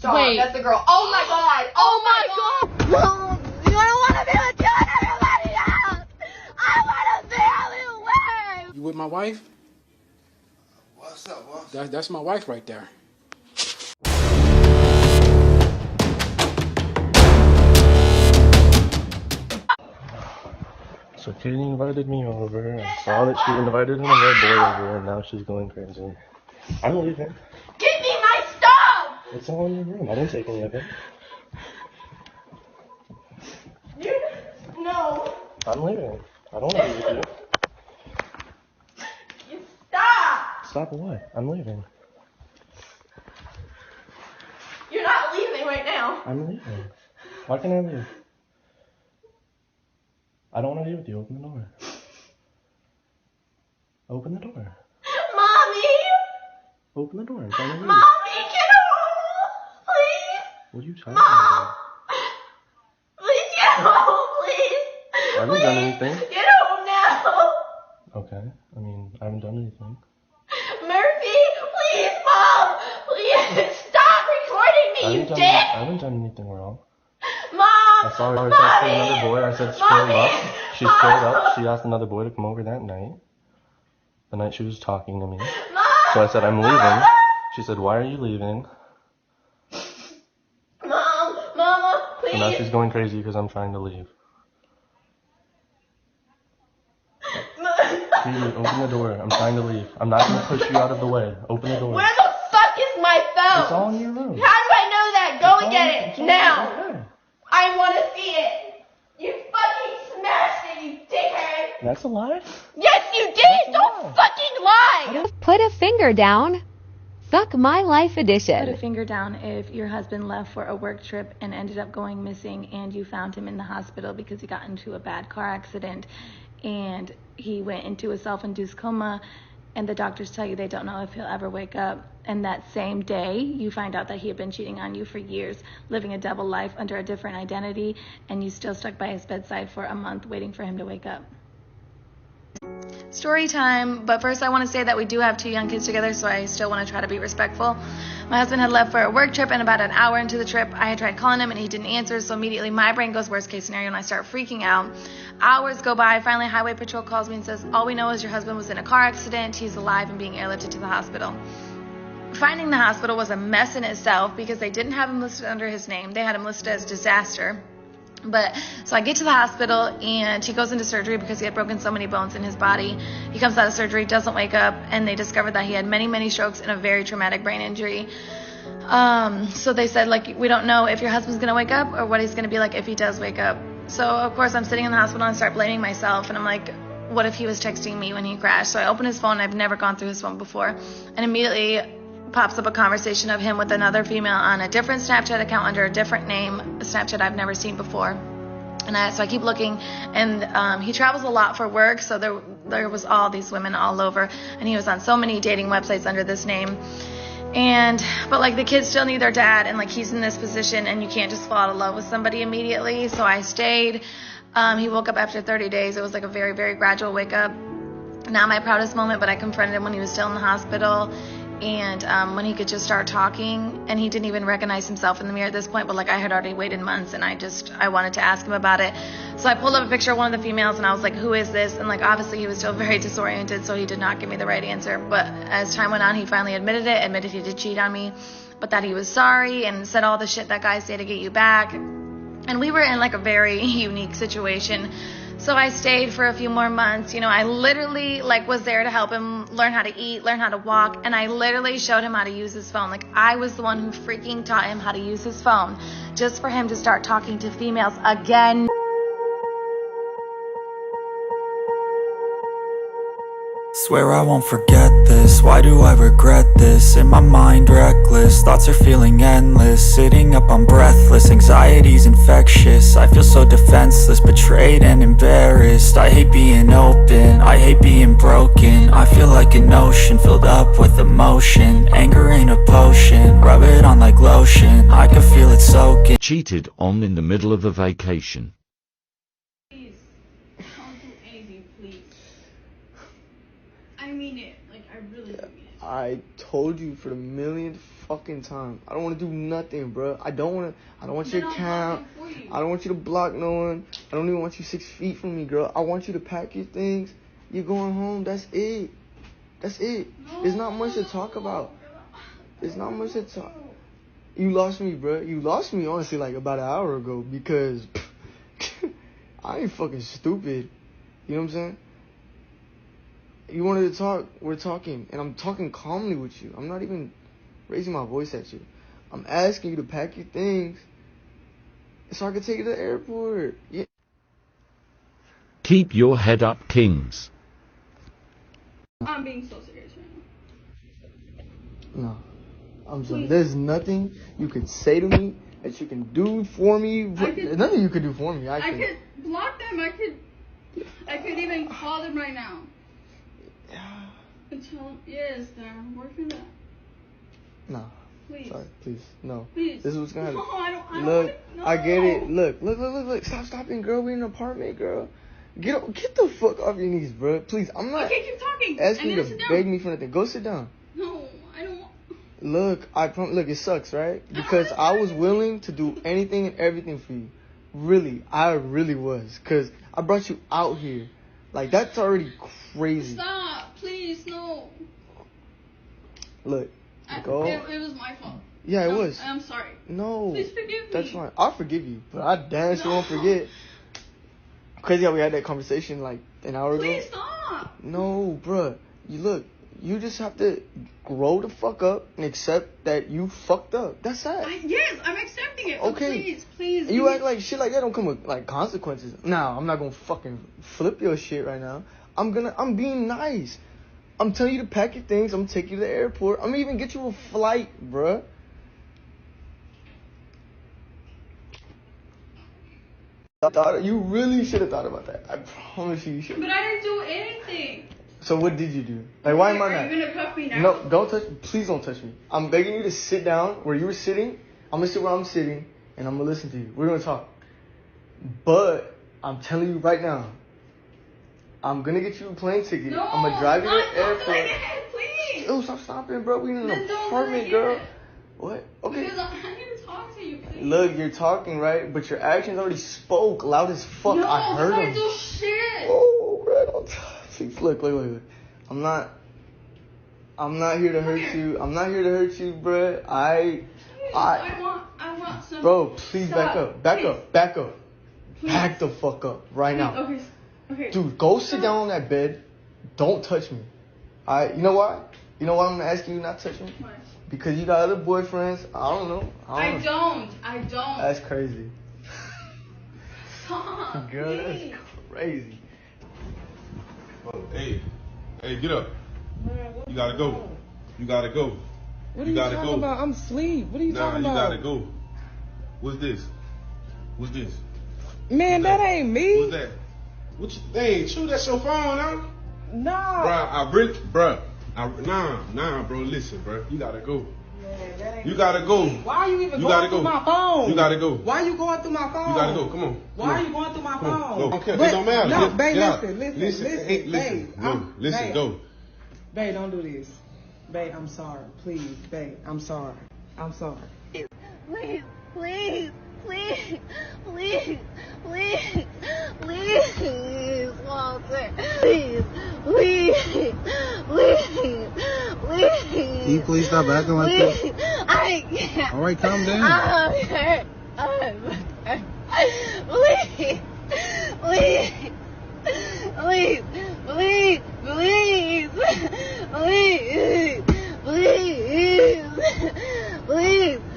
Stop. Wait. That's the girl. Oh my god. Oh my god. Mom, you don't want to be with you and everybody else. I want to see how you live. You with my wife? What's up, boss? That's my wife right there. So Katie invited me over. I saw that she invited another boy over, and now she's going crazy. I'm leaving. Give me my stuff. It's all in your room. I didn't take any of it. No. I'm leaving. I don't want to be with you. You stop. Stop what? I'm leaving. You're not leaving right now. I'm leaving. Why can't I leave? I don't want to be with you. Open the door. Open the door. Mommy. Open the door. I'm trying to leave. Mommy, get home. Please. What are you talking Mom. about? Please get home, please. I haven't done anything. Get home now. Okay. I mean, I haven't done anything. Murphy, please, Mom. Please stop recording me, you dick. I haven't done anything wrong. Mom. I saw her texting another boy. I said, square up. She squared up. She asked another boy to come over that night. The night she was talking to me. So I said, I'm leaving. She said, why are you leaving? Mama, please. So now she's going crazy because I'm trying to leave. Katie, open the door. I'm trying to leave. I'm not going to push you out of the way. Open the door. Where the fuck is my phone? It's all in your room. How do I know that? Go and get it now. Okay. I want to see it. You fucking smashed it, you dickhead. That's a lie? Yes, you did. Don't fucking lie. Put a finger down. Fuck My Life edition. Put a finger down if your husband left for a work trip and ended up going missing and you found him in the hospital because he got into a bad car accident and he went into a self-induced coma and the doctors tell you they don't know if he'll ever wake up. And that same day, you find out that he had been cheating on you for years, living a double life under a different identity, and you still stuck by his bedside for a month waiting for him to wake up. Story time, but first I want to say that we do have 2 young kids together, so I still want to try to be respectful. My husband had left for a work trip, and about an hour into the trip, I had tried calling him, and he didn't answer, so immediately my brain goes worst case scenario, and I start freaking out. Hours go by. Finally, Highway Patrol calls me and says, all we know is your husband was in a car accident. He's alive and being airlifted to the hospital. Finding the hospital was a mess in itself because they didn't have him listed under his name. They had him listed as disaster. But so I get to the hospital and he goes into surgery because he had broken so many bones in his body. He comes out of surgery, doesn't wake up, and they discovered that he had many, many strokes and a very traumatic brain injury. So they said, like, we don't know if your husband's going to wake up or what he's going to be like if he does wake up. So, of course, I'm sitting in the hospital and I start blaming myself. And I'm like, what if he was texting me when he crashed? So I open his phone. I've never gone through his phone before. And immediately pops up a conversation of him with another female on a different Snapchat account under a different name, a Snapchat I've never seen before. And so I keep looking, and he travels a lot for work, so there was all these women all over, and he was on so many dating websites under this name. But like the kids still need their dad, and like he's in this position, and you can't just fall out of love with somebody immediately. So I stayed. He woke up after 30 days. It was like a very, very gradual wake up. Not my proudest moment, but I confronted him when he was still in the hospital. And when he could just start talking, and he didn't even recognize himself in the mirror at this point, but like I had already waited months, and I wanted to ask him about it. So I pulled up a picture of one of the females, and I was like, who is this? And like obviously he was still very disoriented, so he did not give me the right answer. But as time went on, he finally admitted he did cheat on me, but that he was sorry and said all the shit that guys say to get you back. And we were in like a very unique situation. So I stayed for a few more months. You know, I literally like was there to help him learn how to eat, learn how to walk, and I literally showed him how to use his phone. Like I was the one who freaking taught him how to use his phone just for him to start talking to females again. Swear I won't forget this, why do I regret this? In my mind reckless, thoughts are feeling endless. Sitting up, I'm breathless, anxiety's infectious. I feel so defenseless, betrayed and embarrassed. I hate being open, I hate being broken. I feel like an ocean filled up with emotion. Anger ain't a potion, rub it on like lotion. I can feel it soaking. Cheated on in the middle of a vacation. Please, don't do anything, please. I mean it. Like, I really do mean it. I told you for the millionth fucking time. I don't want to do nothing, bro. I don't want your account. I don't want you to block no one. I don't even want you 6 feet from me, girl. I want you to pack your things. You're going home. That's it. That's it. There's not much to talk about. There's not much to talk. You lost me, bro. You lost me, honestly, like about an hour ago because I ain't fucking stupid. You know what I'm saying? You wanted to talk. We're talking. And I'm talking calmly with you. I'm not even raising my voice at you. I'm asking you to pack your things so I can take you to the airport. Yeah. Keep your head up, kings. I'm being so serious right now. No. I'm sorry. There's nothing you can say to me that you can do for me. There's nothing you can do for me. I could block them. I could even call them right now. And tell them, yes, they're working that. No. Please. Sorry, please. No. Please. This is what's gonna happen. No, I don't Look, want it. No. I get it. Look. Stop stopping, girl. We're in an apartment, girl. Get the fuck off your knees, bro. Please, I'm not Okay, keep talking. asking you to beg me for nothing. Go sit down. No, I don't want. Look, it sucks, right? Because I was willing to do anything and everything for you. Really, I really was. Because I brought you out here. Like, that's already crazy. Stop, please, no. Look, go. It was my fault. Yeah, it was. I'm sorry. No. Please forgive me. That's fine. I'll forgive you. But I damn sure won't forget. Crazy how we had that conversation like an hour ago. Please stop. No, bruh. You just have to grow the fuck up and accept that you fucked up. That's sad. Yes, I'm accepting it. Okay. Please. You act like shit like that don't come with like consequences. Nah, I'm not gonna fucking flip your shit right now. I'm being nice. I'm telling you to pack your things. I'm gonna take you to the airport. I'm gonna even get you a flight, bruh. You really should have thought about that. I promise you should. But I didn't do anything. So what did you do? Like, why am I not? Are you gonna cuff me now? No, don't touch me. Please don't touch me. I'm begging you to sit down where you were sitting. I'm gonna sit where I'm sitting, and I'm gonna listen to you. We're gonna talk. But I'm telling you right now, I'm gonna get you a plane ticket. No, I'm gonna drive you to the don't do airport. it again, please. Oh, stop stopping, bro. We in an Then don't do apartment, it girl. again. What? Okay. Because I need to talk to you, please. Look, you're talking, right? But your actions already spoke loud as fuck. No, I heard I them. do shit. Oh, bro, don't touch. Look. I'm not here to hurt you. I'm not here to hurt you, bro. I want some. Bro, please Stop. back up. Please. Back the fuck up right now. Okay. Dude, go sit down on that bed. Don't touch me. Alright, you know why? You know why I'm asking you not to touch me? Why? Because you got other boyfriends. I don't know. I don't. That's crazy. Stop. Girl, please. that's crazy. Oh, hey, get up. You gotta go. You gotta go. What are you talking about? I'm asleep. What are you talking about? Nah, you gotta go. What's this? Man, that ain't me. What's that? Hey, shoot, that's your phone, huh? No. Bro, nah, bro, listen, bro. You gotta go. You gotta go. Why are you even going through my phone? You gotta go. Why are you going through my phone? You gotta go. Come on. Why are you going through my phone? Go. It don't matter. No, babe, listen, Listen. Go. Listen, go. Babe, don't do this. Babe, I'm sorry. Please, babe, I'm sorry. Please, Walter. Please. Can you please stop acting like that? I can't. All right, calm down. I'm hurt.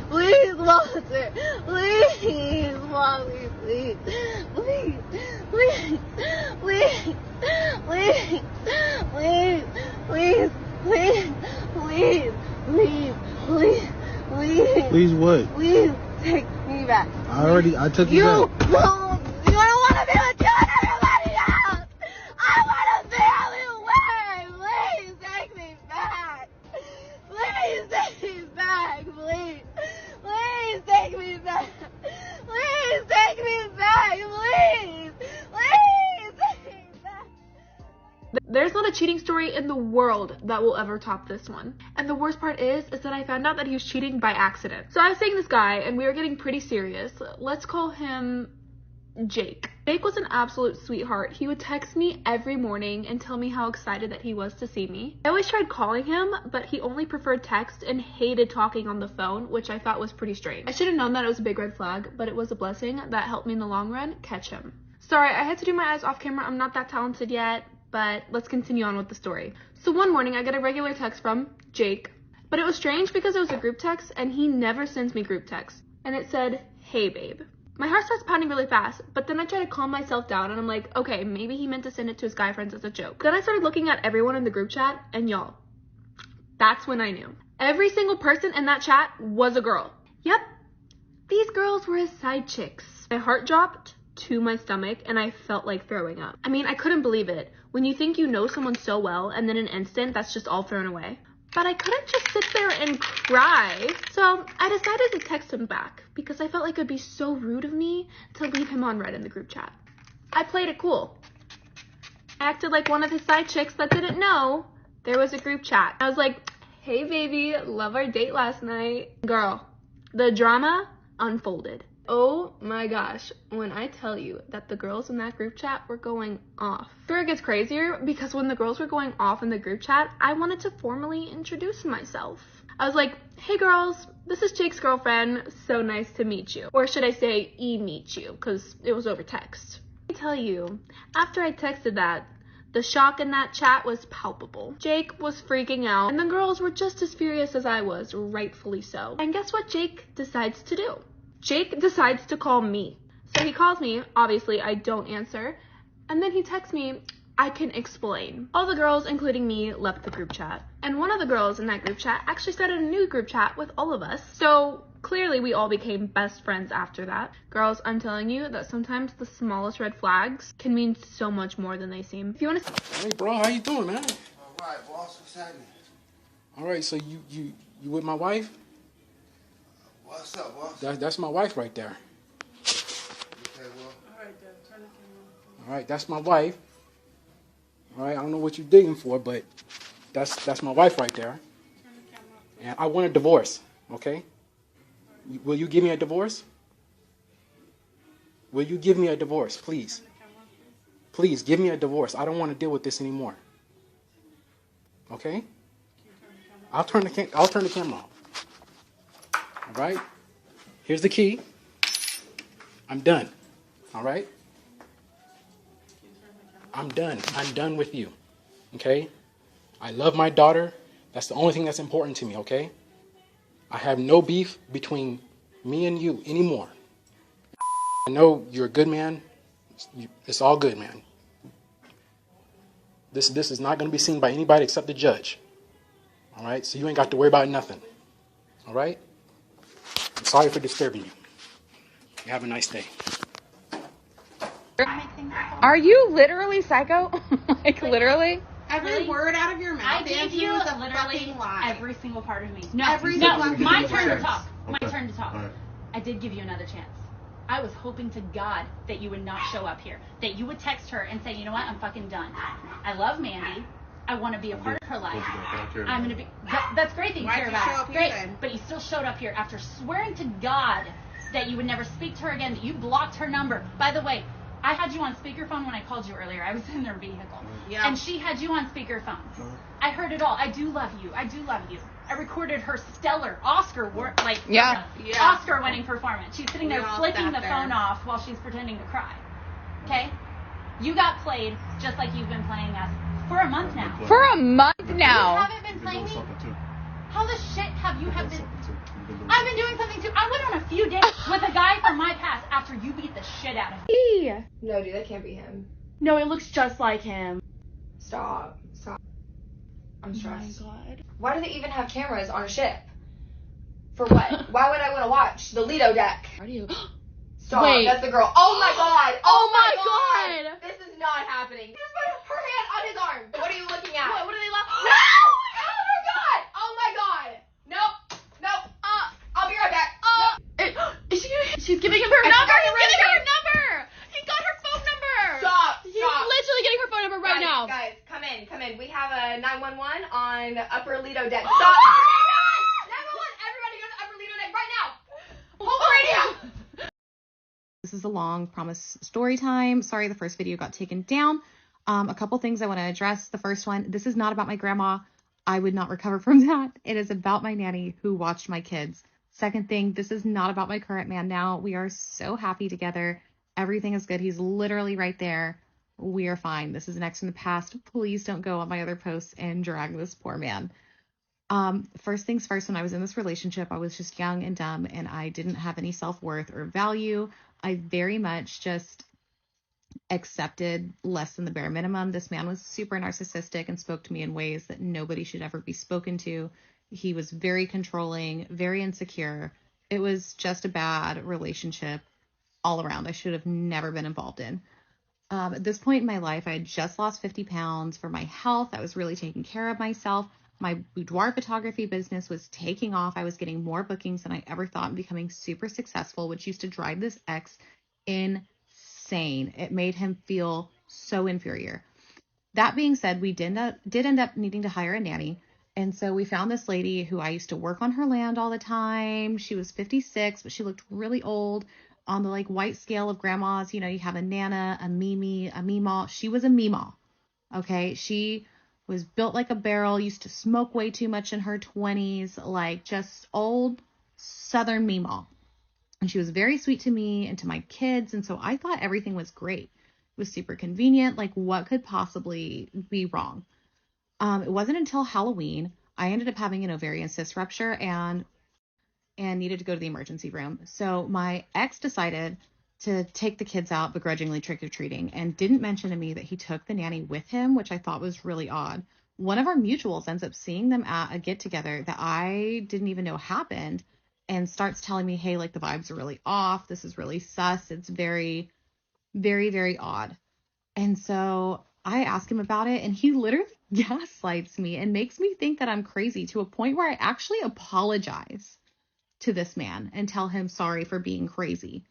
Please, Walter. Please, Mommy, please. Please what? Please take me back. I took you back. No, you don't want to be with everybody else. I want to be everywhere. Please take me back. Please take me back. Please take me back. Please take me back. Please take me back. There's not not a cheating story in the world that will ever top this one. And the worst part is that I found out that he was cheating by accident. So I was seeing this guy and we were getting pretty serious. Let's call him Jake. Jake was an absolute sweetheart. He would text me every morning and tell me how excited that he was to see me. I always tried calling him, but he only preferred text and hated talking on the phone, which I thought was pretty strange. I should have known that it was a big red flag, but it was a blessing that helped me in the long run catch him. Sorry, I had to do my eyes off camera. I'm not that talented yet, but let's continue on with the story. So one morning I get a regular text from Jake, but it was strange because it was a group text and he never sends me group texts. And it said, "Hey babe." My heart starts pounding really fast, but then I try to calm myself down and I'm like, okay, maybe he meant to send it to his guy friends as a joke. Then I started looking at everyone in the group chat, and y'all, that's when I knew. Every single person in that chat was a girl. Yep, these girls were his side chicks. My heart dropped to my stomach and I felt like throwing up. I mean, I couldn't believe it. When you think you know someone so well and then in an instant, that's just all thrown away. But I couldn't just sit there and cry. So I decided to text him back because I felt like it would be so rude of me to leave him on red in the group chat. I played it cool. I acted like one of his side chicks that didn't know there was a group chat. I was like, "Hey baby, love our date last night." Girl, the drama unfolded. Oh my gosh, when I tell you that the girls in that group chat were going off. Sure, it gets crazier because when the girls were going off in the group chat, I wanted to formally introduce myself. I was like, "Hey girls, this is Jake's girlfriend, so nice to meet you." Or should I say, meet you, because it was over text. Let me tell you, after I texted that, the shock in that chat was palpable. Jake was freaking out, and the girls were just as furious as I was, rightfully so. And guess what Jake decides to do? Jake decides to call me. So he calls me, obviously I don't answer, and then he texts me, "I can explain." All the girls, including me, left the group chat. And one of the girls in that group chat actually started a new group chat with all of us. So clearly we all became best friends after that. Girls, I'm telling you that sometimes the smallest red flags can mean so much more than they seem. If you want to... Hey bro, how you doing, man? Alright, boss, what's happening? Alright, so you with my wife? What's up, boss? That's my wife right there. Okay, well. Alright, Dad, turn the camera on. Alright, that's my wife. Alright, I don't know what you're digging for, but that's my wife right there. Turn the camera off. And I want a divorce, okay? Will you give me a divorce? Will you give me a divorce, please? Please, give me a divorce. I don't want to deal with this anymore. Okay? I'll turn the camera off. All right? Here's the key. I'm done. All right? I'm done. I'm done with you. Okay? I love my daughter. That's the only thing that's important to me, okay? I have no beef between me and you anymore. I know you're a good man. It's all good, man. This is not going to be seen by anybody except the judge. All right? So you ain't got to worry about nothing. All right? I'm sorry for disturbing you. You have a nice day. Are you literally psycho? Like literally? Every word out of your mouth. I gave you is a literally fucking lie. every single part of me. No, my turn to talk. My Okay. turn to talk. All right. I did give you another chance. I was hoping to God that you would not show up here. That you would text her and say, "You know what? I'm fucking done. I love Mandy. I want to be a part of her life. I'm going to be..." That's great that you Why'd care you about show it. up here Great. then? But you still showed up here after swearing to God that you would never speak to her again, that you blocked her number. By the way, I had you on speakerphone when I called you earlier. I was in their vehicle. Yeah. And she had you on speakerphone. I heard it all. I do love you. I do love you. I recorded her stellar Oscar-winning performance. She's sitting there We all flicking sat the there. phone off while she's pretending to cry. Okay? You got played just like you've been playing us for a month now. For a month now. You haven't been playing me? How the shit have you been... I've been doing something too. I went on a few dates with a guy from my past after you beat the shit out of me. No, dude, that can't be him. No, it looks just like him. Stop. I'm stressed. Oh my God. Why do they even have cameras on a ship? For what? Why would I want to watch the Lido deck? Stop. Wait. That's the girl. Oh my God. Oh my God. This is not happening. Just put her hand on his arm. What are you looking at? What are they laughing? No! Oh my God. Oh my God. Nope. I'll be right back. She's giving him her number. He's giving her her number. He got her phone number. Stop. He's literally getting her phone number right now. Guys, come in. We Upper Lido deck. Stop! 911! Everybody go to Upper Lido deck right now! Hold the radio! This is a long promise story time. Sorry, the first video got taken down. A couple things I want to address. The first one, this is not about my grandma. I would not recover from that. It is about my nanny who watched my kids. Second thing, this is not about my current man now. We are so happy together. Everything is good. He's literally right there. We are fine. This is an ex from the past. Please don't go on my other posts and drag this poor man. First things first, when I was in this relationship, I was just young and dumb and I didn't have any self-worth or value. I very much just accepted less than the bare minimum. This man was super narcissistic and spoke to me in ways that nobody should ever be spoken to. He was very controlling, very insecure. It was just a bad relationship all around. I should have never been involved in. At this point in my life, I had just lost 50 pounds for my health. I was really taking care of myself. My boudoir photography business was taking off. I was getting more bookings than I ever thought and becoming super successful, which used to drive this ex insane. It made him feel so inferior. That being said, we did end up needing to hire a nanny. And so we found this lady who I used to work on her land all the time. She was 56, but she looked really old. On the like white scale of grandmas, you know, you have a Nana, a Mimi, a Meemaw. She was a Meemaw. Okay. She was built like a barrel, used to smoke way too much in her 20s, like just old Southern Meemaw. And she was very sweet to me and to my kids. And so I thought everything was great. It was super convenient. Like what could possibly be wrong? It wasn't until Halloween, I ended up having an ovarian cyst rupture and needed to go to the emergency room. So my ex decided to take the kids out begrudgingly trick-or-treating and didn't mention to me that he took the nanny with him, which I thought was really odd. One of our mutuals ends up seeing them at a get-together that I didn't even know happened and starts telling me, hey, like the vibes are really off. This is really sus. It's very, very, very odd. And so I ask him about it and he literally gaslights me and makes me think that I'm crazy to a point where I actually apologize to this man and tell him sorry for being crazy.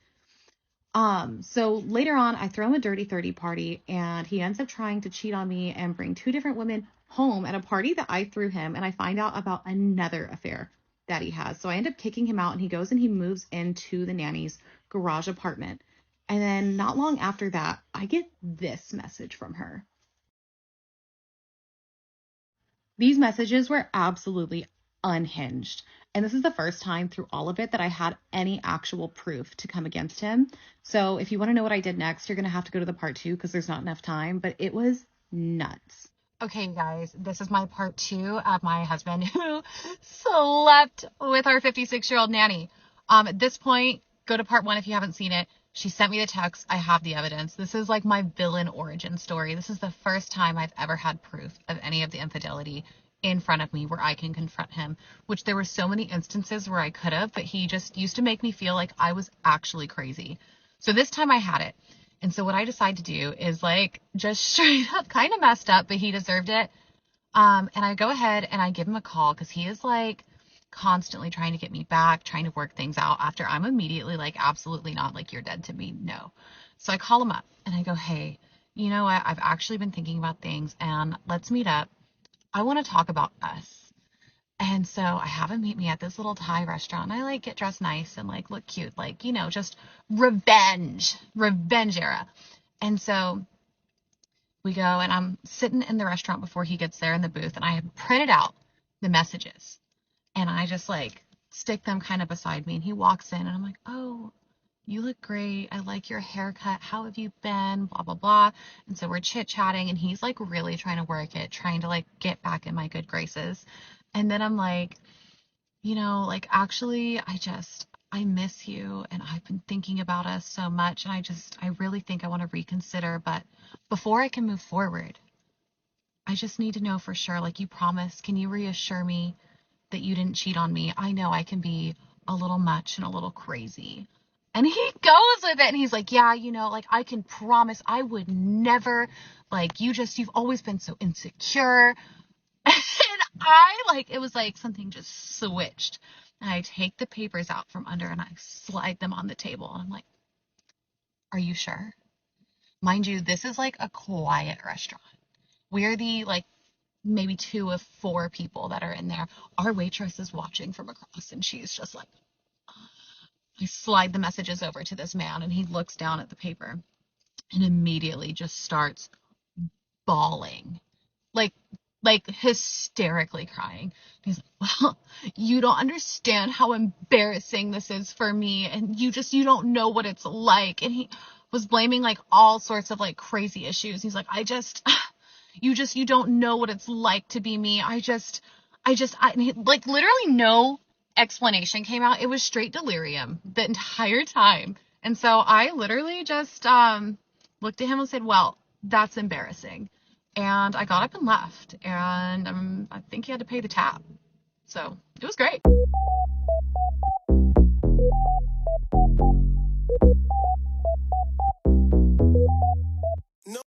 So later on, I throw him a dirty 30 party and he ends up trying to cheat on me and bring two different women home at a party that I threw him. And I find out about another affair that he has. So I end up kicking him out and he goes and he moves into the nanny's garage apartment. And then not long after that, I get this message from her. These messages were absolutely unhinged. And this is the first time through all of it that I had any actual proof to come against him. So if you want to know what I did next, you're going to have to go to the part 2 because there's not enough time, but it was nuts. Okay, guys, this is my part 2 of my husband who slept with our 56-year-old nanny. At this point, go to part 1 if you haven't seen it. She sent me the text. I have the evidence. This is like my villain origin story. This is the first time I've ever had proof of any of the infidelity in front of me where I can confront him, which there were so many instances where I could have, but he just used to make me feel like I was actually crazy. So this time I had it. And so what I decided to do is like just straight up kind of messed up, but he deserved it. And I go ahead and I give him a call because he is like constantly trying to get me back, trying to work things out after I'm immediately like, absolutely not, like you're dead to me. No. So I call him up and I go, hey, you know what? I've actually been thinking about things and let's meet up. I want to talk about us. And so I have him meet me at this little Thai restaurant. I like get dressed nice and like look cute, like, you know, just revenge era. And so we go and I'm sitting in the restaurant before he gets there in the booth and I have printed out the messages and I just like stick them kind of beside me and he walks in and I'm like, oh, you look great. I like your haircut. How have you been? Blah, blah, blah. And so we're chit chatting and he's like really trying to work it, trying to like get back in my good graces. And then I'm like, you know, like actually I miss you and I've been thinking about us so much. And I really think I want to reconsider. But before I can move forward, I just need to know for sure, like you promised, can you reassure me that you didn't cheat on me? I know I can be a little much and a little crazy. And he goes with it and he's like, yeah, you know, like I can promise I would never, like you've always been so insecure. And it was like something just switched. And I take the papers out from under and I slide them on the table. I'm like, are you sure? Mind you, this is like a quiet restaurant. We're the like maybe 2 of 4 people that are in there. Our waitress is watching from across, and she's just like, I slide the messages over to this man, and he looks down at the paper and immediately just starts bawling, like hysterically crying. He's like, well, you don't understand how embarrassing this is for me, and you don't know what it's like. And he was blaming like all sorts of like crazy issues. He's like, you don't know what it's like to be me. and he, like, literally no explanation came out. It was straight delirium the entire time. And so I literally just looked at him and said, well, that's embarrassing. And I got up and left. And I think he had to pay the tab. So it was great.